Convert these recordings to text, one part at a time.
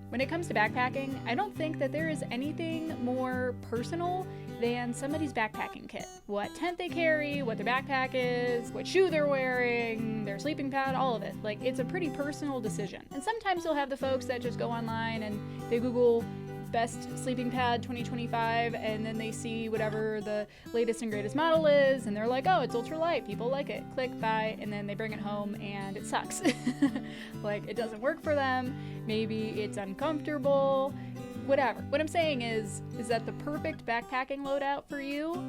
When it comes to backpacking, I don't think that there is anything more personal than somebody's backpacking kit. What tent they carry, what their backpack is, what shoe they're wearing, their sleeping pad, all of it. Like, it's a pretty personal decision. And sometimes you'll have the folks that just go online and they Google best sleeping pad 2025 and then they see whatever the latest and greatest model is and they're like, oh, it's ultralight, people like it, click buy, and then they bring it home and it sucks. Like, it doesn't work for them, maybe it's uncomfortable, whatever. What I'm saying is that the perfect backpacking loadout for you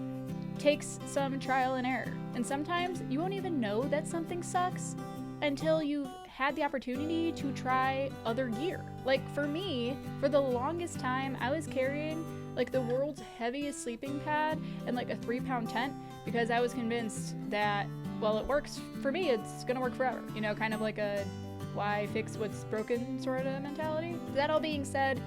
takes some trial and error, and sometimes you won't even know that something sucks until you've had the opportunity to try other gear. Like, for me, for the longest time, I was carrying like the world's heaviest sleeping pad and like a 3-pound tent because I was convinced that, well, it works for me, it's gonna work forever. You know, kind of like a why fix what's broken sort of mentality. That all being said,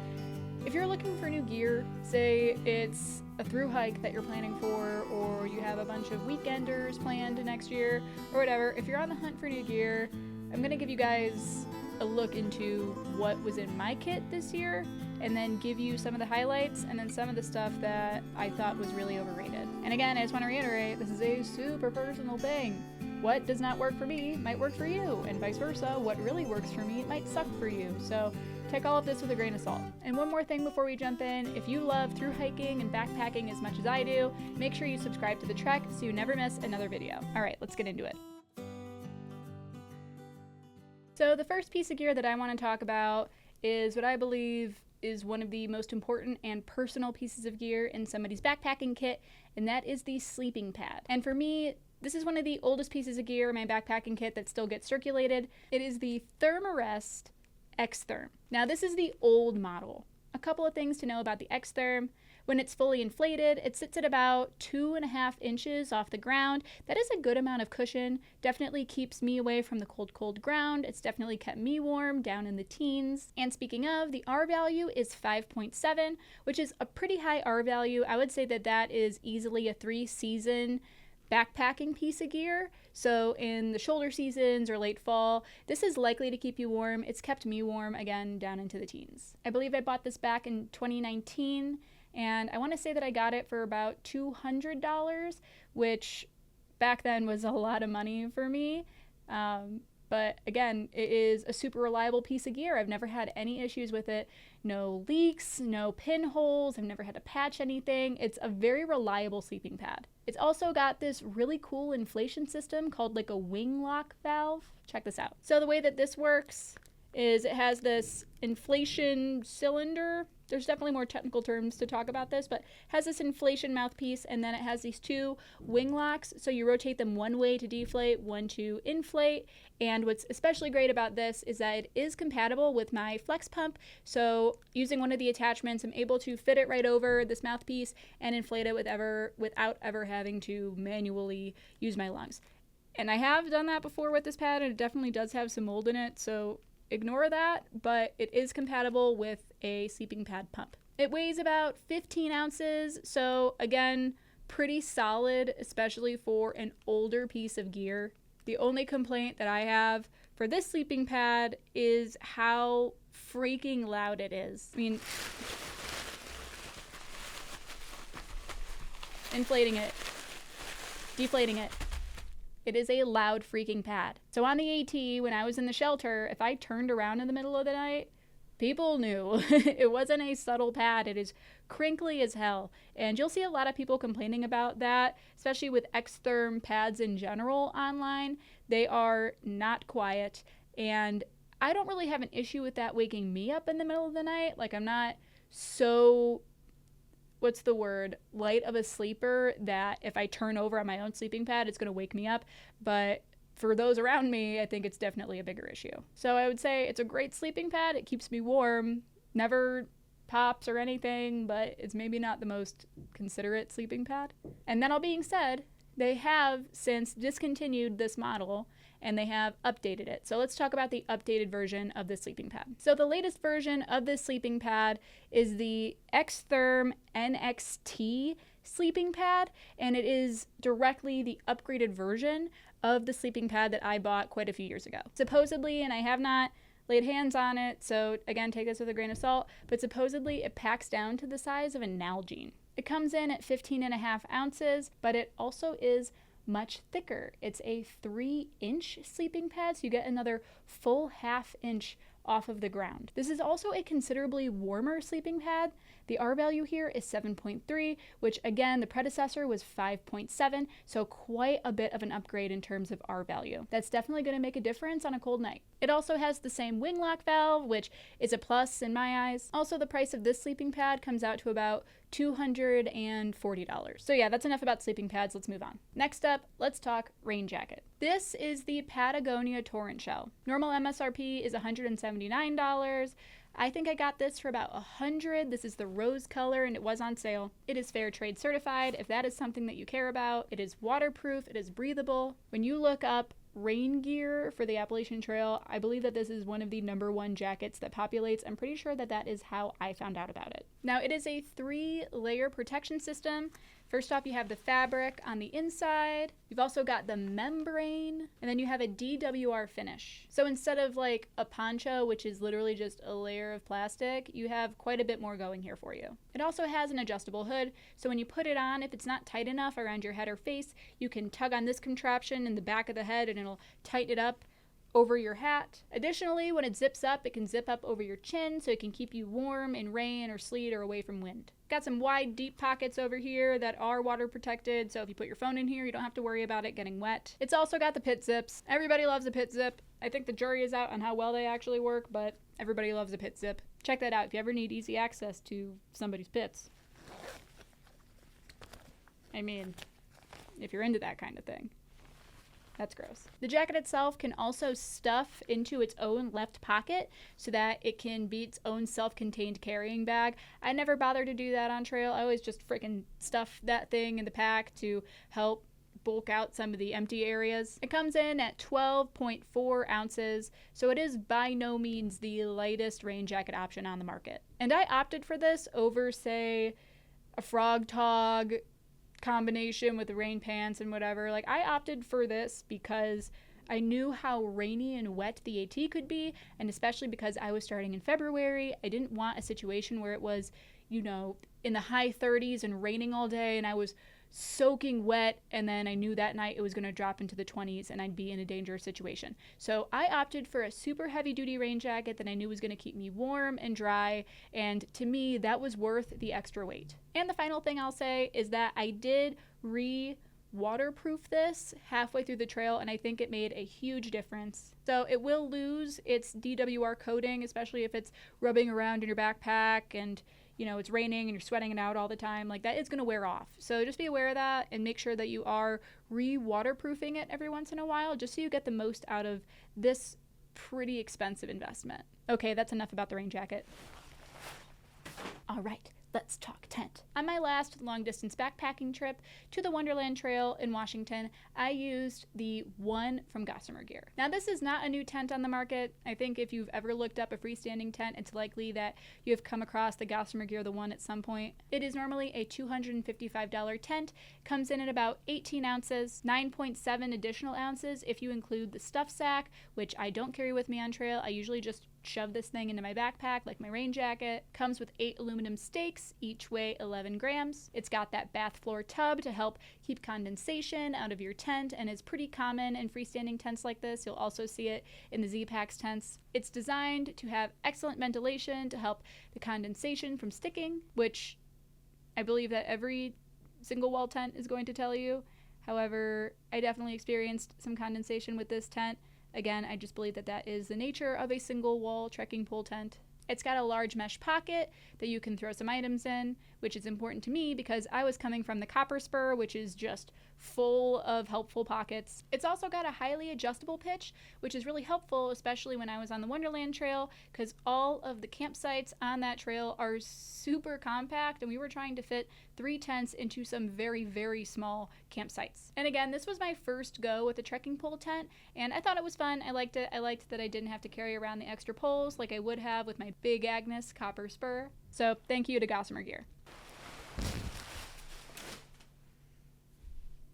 if you're looking for new gear, say it's a thru hike that you're planning for, or you have a bunch of weekenders planned next year, or whatever, if you're on the hunt for new gear, I'm gonna give you guys a look into what was in my kit this year, and then give you some of the highlights and then some of the stuff that I thought was really overrated. And again, I just want to reiterate, this is a super personal thing. What does not work for me might work for you, and vice versa. What really works for me might suck for you. So take all of this with a grain of salt. And one more thing before we jump in, if you love thru hiking and backpacking as much as I do, make sure you subscribe to the Trek so you never miss another video. All right, let's get into it. So the first piece of gear that I want to talk about is what I believe is one of the most important and personal pieces of gear in somebody's backpacking kit, and that is the sleeping pad. And for me, this is one of the oldest pieces of gear in my backpacking kit that still gets circulated. It is the Thermarest X-Therm. Now, this is the old model. A couple of things to know about the X-Therm. When it's fully inflated, it sits at about 2.5 inches off the ground. That is a good amount of cushion. Definitely keeps me away from the cold ground. It's definitely kept me warm down in the teens. And speaking of, the R value is 5.7, which is a pretty high R value. I would say that that is easily a 3-season backpacking piece of gear. So in the shoulder seasons or late fall, this is likely to keep you warm. It's kept me warm, again, down into the teens. I believe I bought this back in 2019, and I want to say that I got it for about $200, which back then was a lot of money for me. But again, it is a super reliable piece of gear. I've never had any issues with it. No leaks, no pinholes. I've never had to patch anything. It's a very reliable sleeping pad. It's also got this really cool inflation system called like a wing lock valve. Check this out. So the way that this works is it has this inflation cylinder. There's definitely more technical terms to talk about this, but it has this inflation mouthpiece, and then it has these 2 wing locks. So you rotate them one way to deflate, one to inflate. And what's especially great about this is that it is compatible with my flex pump. So using one of the attachments, I'm able to fit it right over this mouthpiece and inflate it without ever having to manually use my lungs. And I have done that before with this pad, and it definitely does have some mold in it. So ignore that, but it is compatible with a sleeping pad pump. It weighs about 15 ounces, so again, pretty solid, especially for an older piece of gear. The only complaint that I have for this sleeping pad is how freaking loud it is. I mean, inflating it, deflating it. It is a loud freaking pad. So on the AT, when I was in the shelter, if I turned around in the middle of the night, people knew. It wasn't a subtle pad. It is crinkly as hell. And you'll see a lot of people complaining about that, especially with X-Therm pads in general online. They are not quiet. And I don't really have an issue with that waking me up in the middle of the night. Like, I'm not so, what's the word, light of a sleeper that if I turn over on my own sleeping pad, it's going to wake me up. But for those around me, I think it's definitely a bigger issue. So I would say it's a great sleeping pad. It keeps me warm, never pops or anything, but it's maybe not the most considerate sleeping pad. And that all being said, they have since discontinued this model and they have updated it. So let's talk about the updated version of the sleeping pad. So the latest version of this sleeping pad is the X-Therm NXT sleeping pad, and it is directly the upgraded version of the sleeping pad that I bought quite a few years ago. Supposedly, and I have not laid hands on it, so again, take this with a grain of salt, but supposedly it packs down to the size of a Nalgene. It comes in at 15.5 ounces, but it also is much thicker. It's a 3-inch sleeping pad, so you get another full half-inch off of the ground. This is also a considerably warmer sleeping pad. The R value here is 7.3, which again, the predecessor was 5.7, so quite a bit of an upgrade in terms of R value. That's definitely going to make a difference on a cold night. It also has the same wing lock valve, which is a plus in my eyes. Also, the price of this sleeping pad comes out to about $240. So yeah, that's enough about sleeping pads. Let's move on. Next up, let's talk rain jacket. This is the Patagonia Torrent shell. Normal MSRP is $179. I think I got this for about $100. This is the rose color and it was on sale. It is fair trade certified if that is something that you care about. It is waterproof, it is breathable. When you look up rain gear for the Appalachian Trail, I believe that this is one of the #1 jackets that populates. I'm pretty sure that that is how I found out about it. Now, it is a 3-layer protection system. First off, you have the fabric on the inside. You've also got the membrane, and then you have a DWR finish. So instead of like a poncho, which is literally just a layer of plastic, you have quite a bit more going here for you. It also has an adjustable hood, so when you put it on, if it's not tight enough around your head or face, you can tug on this contraption in the back of the head and it'll tighten it up over your hat. Additionally, when it zips up, it can zip up over your chin so it can keep you warm in rain or sleet or away from wind. Got some wide, deep pockets over here that are water protected, so if you put your phone in here, you don't have to worry about it getting wet. It's also got the pit zips. Everybody loves a pit zip. I think the jury is out on how well they actually work, but everybody loves a pit zip. Check that out if you ever need easy access to somebody's pits. I mean, if you're into that kind of thing. That's gross. The jacket itself can also stuff into its own left pocket so that it can be its own self-contained carrying bag. I never bother to do that on trail. I always just freaking stuff that thing in the pack to help bulk out some of the empty areas. It comes in at 12.4 ounces, so it is by no means the lightest rain jacket option on the market. And I opted for this over, say, a frog tog combination with the rain pants and whatever. Like, I opted for this because I knew how rainy and wet the AT could be, and especially because I was starting in February, I didn't want a situation where it was, you know, in the high 30s and raining all day and I was soaking wet, and then I knew that night it was going to drop into the 20s and I'd be in a dangerous situation. So I opted for a super heavy duty rain jacket that I knew was going to keep me warm and dry, and to me that was worth the extra weight. And the final thing I'll say is that I did waterproof this halfway through the trail, and I think it made a huge difference. So it will lose its DWR coating, especially if it's rubbing around in your backpack and, you know, it's raining and you're sweating it out all the time. Like, that is going to wear off. So just be aware of that and make sure that you are waterproofing it every once in a while, just so you get the most out of this pretty expensive investment. Okay, that's enough about the rain jacket. All right, let's talk tent. On my last long-distance backpacking trip to the Wonderland Trail in Washington, I used the one from Gossamer Gear. Now, this is not a new tent on the market. I think if you've ever looked up a freestanding tent, it's likely that you have come across the Gossamer Gear, the one at some point. It is normally a $255 tent, comes in at about 18 ounces, 9.7 additional ounces if you include the stuff sack, which I don't carry with me on trail. I usually just shove this thing into my backpack like my rain jacket. Comes with 8 aluminum stakes, each weigh 11 grams. It's got that bath floor tub to help keep condensation out of your tent, and is pretty common in freestanding tents like this. You'll also see it in the Z-Packs tents. It's designed to have excellent ventilation to help the condensation from sticking, which I believe that every single wall tent is going to tell you. However, I definitely experienced some condensation with this tent. Again, I just believe that that is the nature of a single wall trekking pole tent. It's got a large mesh pocket that you can throw some items in, which is important to me because I was coming from the copper spur, which is just full of helpful pockets. It's also got a highly adjustable pitch, which is really helpful, especially when I was on the Wonderland Trail, because all of the campsites on that trail are super compact, and we were trying to fit 3 tents into some very, very small campsites. And again, this was my first go with a trekking pole tent, and I thought it was fun. I liked it. I liked that I didn't have to carry around the extra poles like I would have with my Big Agnes copper spur. So thank you to Gossamer Gear.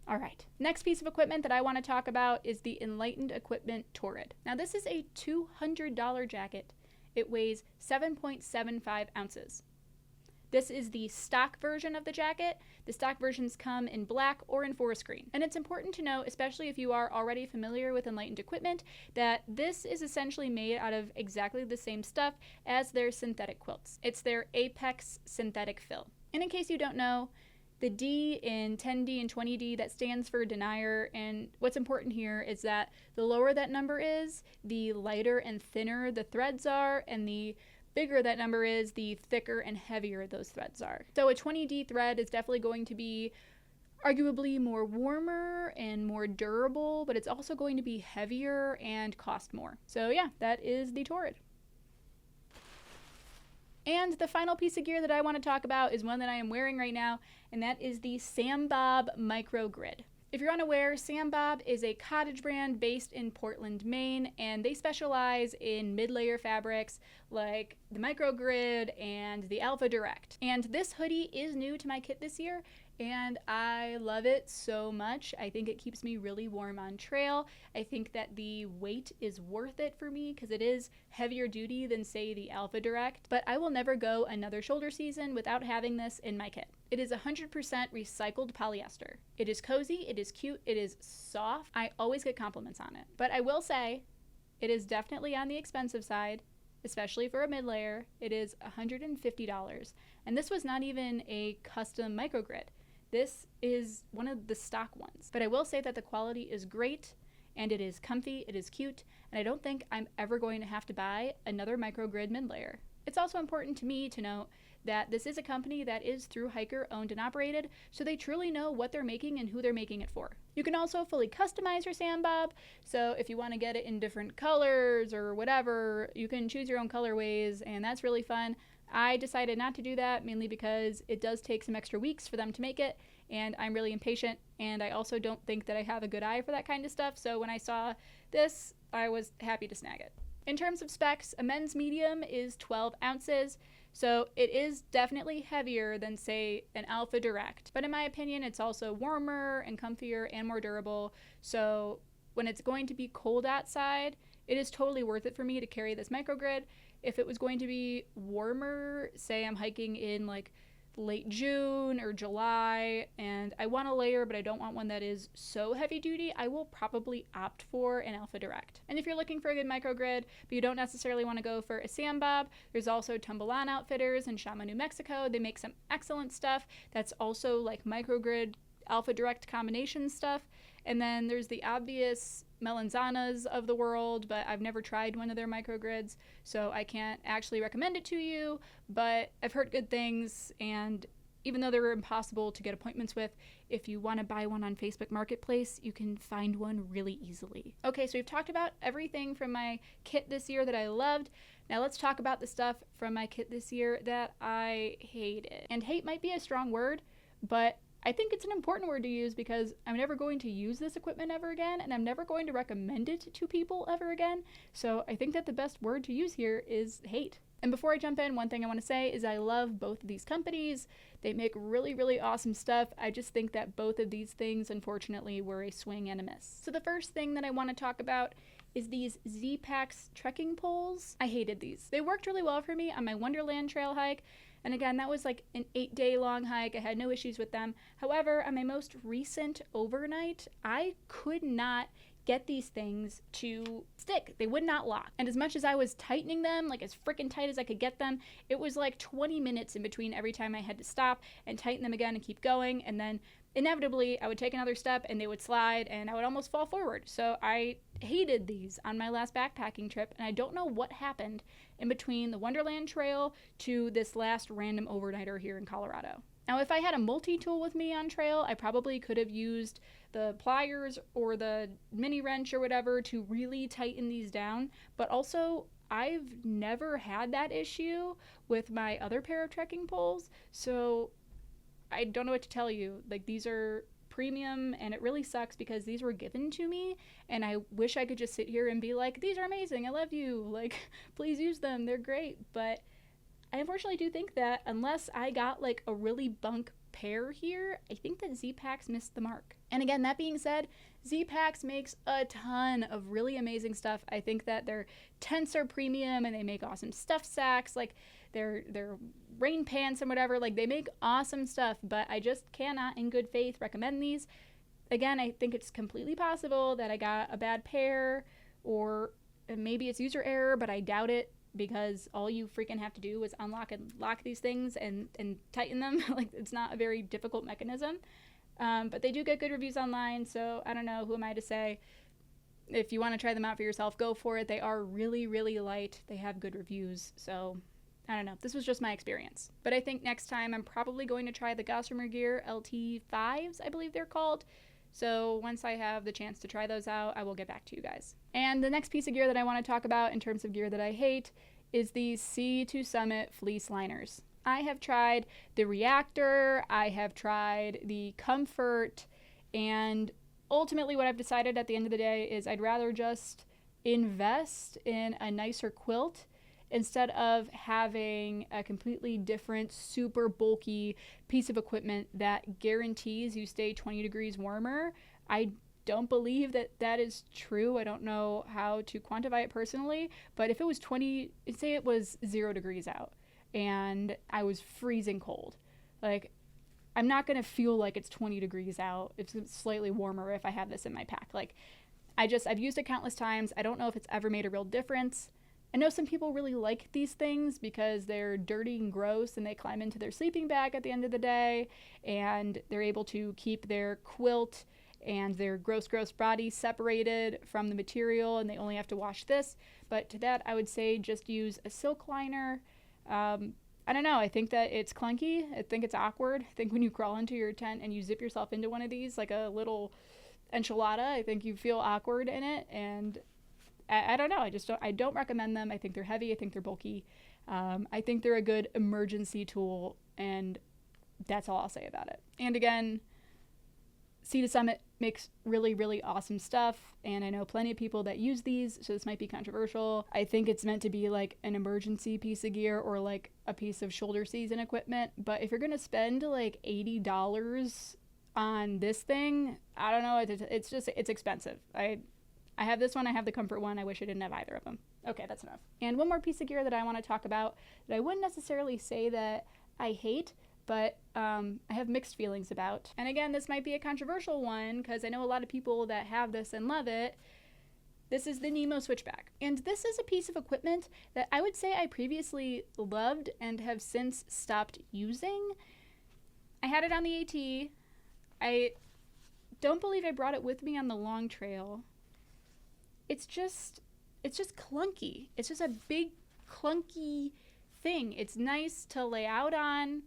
All right, next piece of equipment that I want to talk about is the Enlightened Equipment Torrent. Now this is a $200 jacket. It weighs 7.75 ounces. This is the stock version of the jacket. The stock versions come in black or in forest green. And it's important to know, especially if you are already familiar with Enlightened equipment, that this is essentially made out of exactly the same stuff as their synthetic quilts. It's their Apex synthetic fill. And in case you don't know, the D in 10D and 20D, that stands for denier, and what's important here is that the lower that number is, the lighter and thinner the threads are, and the bigger that number is, the thicker and heavier those threads are. So a 20D thread is definitely going to be arguably more warmer and more durable, but it's also going to be heavier and cost more. So yeah, that is the Torrent. And the final piece of gear that I want to talk about is one that I am wearing right now, and that is the Sam Bob Micro Grid. If you're unaware, Sam Bob is a cottage brand based in Portland, Maine, and they specialize in mid-layer fabrics like the Micro Grid and the Alpha Direct. And this hoodie is new to my kit this year, and I love it so much. I think it keeps me really warm on trail. I think that the weight is worth it for me because it is heavier duty than, say, the Alpha Direct, but I will never go another shoulder season without having this in my kit. It is 100% recycled polyester. It is cozy, it is cute, it is soft. I always get compliments on it. But I will say, it is definitely on the expensive side, especially for a mid-layer. It is $150. And this was not even a custom microgrid. This is one of the stock ones. But I will say that the quality is great, and it is comfy, it is cute, and I don't think I'm ever going to have to buy another microgrid mid-layer. It's also important to me to note that this is a company that is thru-hiker owned and operated, so they truly know what they're making and who they're making it for. You can also fully customize your Sam Bob, so if you want to get it in different colors or whatever, you can choose your own colorways, and that's really fun. I decided not to do that mainly because it does take some extra weeks for them to make it, and I'm really impatient, and I also don't think that I have a good eye for that kind of stuff, so when I saw this, I was happy to snag it. In terms of specs, a men's medium is 12 ounces, so it is definitely heavier than, say, an Alpha Direct. But in my opinion, it's also warmer and comfier and more durable, so when it's going to be cold outside, it is totally worth it for me to carry this microgrid. If it was going to be warmer, say I'm hiking in like late June or July, and I want a layer but I don't want one that is so heavy duty, I will probably opt for an Alpha Direct. And if you're looking for a good microgrid but you don't necessarily want to go for a Sam Bob, there's also Tumbleon Outfitters in Shama, New Mexico. They make some excellent stuff that's also like microgrid Alpha Direct combination stuff. And then there's the obvious Melanzanas of the world, but I've never tried one of their microgrids, so I can't actually recommend it to you, but I've heard good things, and even though they're impossible to get appointments with, if you want to buy one on Facebook Marketplace, you can find one really easily. Okay, so we've talked about everything from my kit this year that I loved. Now let's talk about the stuff from my kit this year that I hated. And hate might be a strong word, but I think it's an important word to use because I'm never going to use this equipment ever again, and I'm never going to recommend it to people ever again. So I think that the best word to use here is hate. And before I jump in, one thing I want to say is I love both of these companies. They make really, really awesome stuff. I just think that both of these things, unfortunately, were a swing and a miss. So the first thing that I want to talk about is these Z-Pax trekking poles. I hated these. They worked really well for me on my Wonderland trail hike. And again, that was like an 8-day long hike. I had no issues with them. However, on my most recent overnight, I could not get these things to stick. They would not lock. And as much as I was tightening them, like as freaking tight as I could get them, it was like 20 minutes in between every time I had to stop and tighten them again and keep going. And then inevitably I would take another step and they would slide and I would almost fall forward. So I hated these on my last backpacking trip, and I don't know what happened in between the Wonderland Trail to this last random overnighter here in Colorado. Now, if I had a multi-tool with me on trail, I probably could have used the pliers or the mini wrench or whatever to really tighten these down, but also I've never had that issue with my other pair of trekking poles, so I don't know what to tell you. Like, these are premium, and it really sucks because these were given to me, and I wish I could just sit here and be like, these are amazing, I love you, like, please use them, they're great. But I unfortunately do think that unless I got like a really bunk pair here, I think that Z-Packs missed the mark. And again, that being said, Z-Packs makes a ton of really amazing stuff. I think that their tents are premium and they make awesome stuff sacks, like their rain pants and whatever. Like, they make awesome stuff, but I just cannot in good faith recommend these. Again, I think it's completely possible that I got a bad pair, or maybe it's user error, but I doubt it, because all you freaking have to do is unlock and lock these things and tighten them. Like, it's not a very difficult mechanism. But they do get good reviews online, so I don't know, who am I to say? If you want to try them out for yourself, go for it. They are really, really light. They have good reviews, so I don't know. This was just my experience. But I think next time I'm probably going to try the Gossamer Gear LT5s, I believe they're called. So once I have the chance to try those out, I will get back to you guys. And the next piece of gear that I want to talk about in terms of gear that I hate is these Sea to Summit fleece liners. I have tried the Reactor, I have tried the Comfort, and ultimately what I've decided at the end of the day is I'd rather just invest in a nicer quilt instead of having a completely different, super bulky piece of equipment that guarantees you stay 20 degrees warmer. I don't believe that that is true. I don't know how to quantify it personally, but if it was say it was 0 degrees out and I was freezing cold, like, I'm not gonna feel like it's 20 degrees out. It's slightly warmer if I have this in my pack. Like, I've used it countless times. I don't know if it's ever made a real difference. I know some people really like these things because they're dirty and gross and they climb into their sleeping bag at the end of the day, and they're able to keep their quilt and their gross body separated from the material, and they only have to wash this. But to that, I would say just use a silk liner. I don't know. I think that it's clunky. I think it's awkward. I think when you crawl into your tent and you zip yourself into one of these like a little enchilada, I think you feel awkward in it, and I don't know. I don't recommend them. I think they're heavy. I think they're bulky. I think they're a good emergency tool, and that's all I'll say about it. And again, Sea to Summit makes really, really awesome stuff, and I know plenty of people that use these, so this might be controversial. I think it's meant to be like an emergency piece of gear or like a piece of shoulder season equipment, but if you're gonna spend like $80 on this thing, I don't know, it's expensive. I have this one, I have the Comfort one, I wish I didn't have either of them. Okay, that's enough. And one more piece of gear that I want to talk about that I wouldn't necessarily say that I hate, but I have mixed feelings about. And again, this might be a controversial one because I know a lot of people that have this and love it. This is the Nemo switchback. And this is a piece of equipment that I would say I previously loved and have since stopped using. I had it on the AT. I don't believe I brought it with me on the long trail. It's just clunky. It's just a big clunky thing. It's nice to lay out on,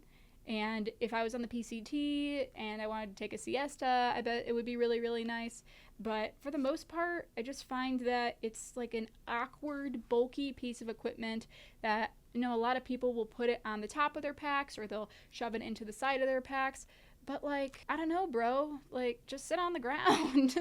and if I was on the PCT and I wanted to take a siesta, I bet it would be really, really nice. But for the most part, I just find that it's like an awkward, bulky piece of equipment that, you know, a lot of people will put it on the top of their packs or they'll shove it into the side of their packs. But, like, I don't know, bro. Like, just sit on the ground.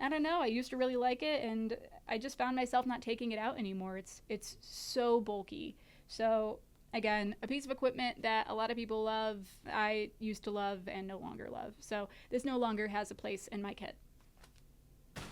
I don't know. I used to really like it, and I just found myself not taking it out anymore. It's so bulky. So, again, a piece of equipment that a lot of people love, I used to love and no longer love. So, this no longer has a place in my kit.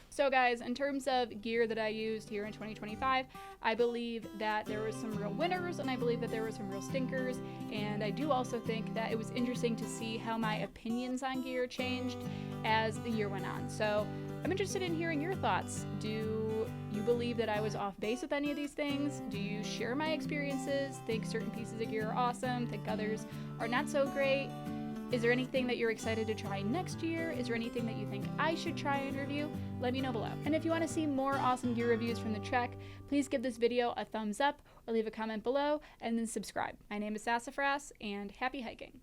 So guys, in terms of gear that I used here in 2025, I believe that there were some real winners and I believe that there were some real stinkers, and I do also think that it was interesting to see how my opinions on gear changed as the year went on. So I'm interested in hearing your thoughts. Do you believe that I was off base with any of these things? Do you share my experiences? Think certain pieces of gear are awesome? Think others are not so great? Is there anything that you're excited to try next year? Is there anything that you think I should try and review? Let me know below. And if you want to see more awesome gear reviews from the Trek, please give this video a thumbs up or leave a comment below and then subscribe. My name is Sassafras, and happy hiking.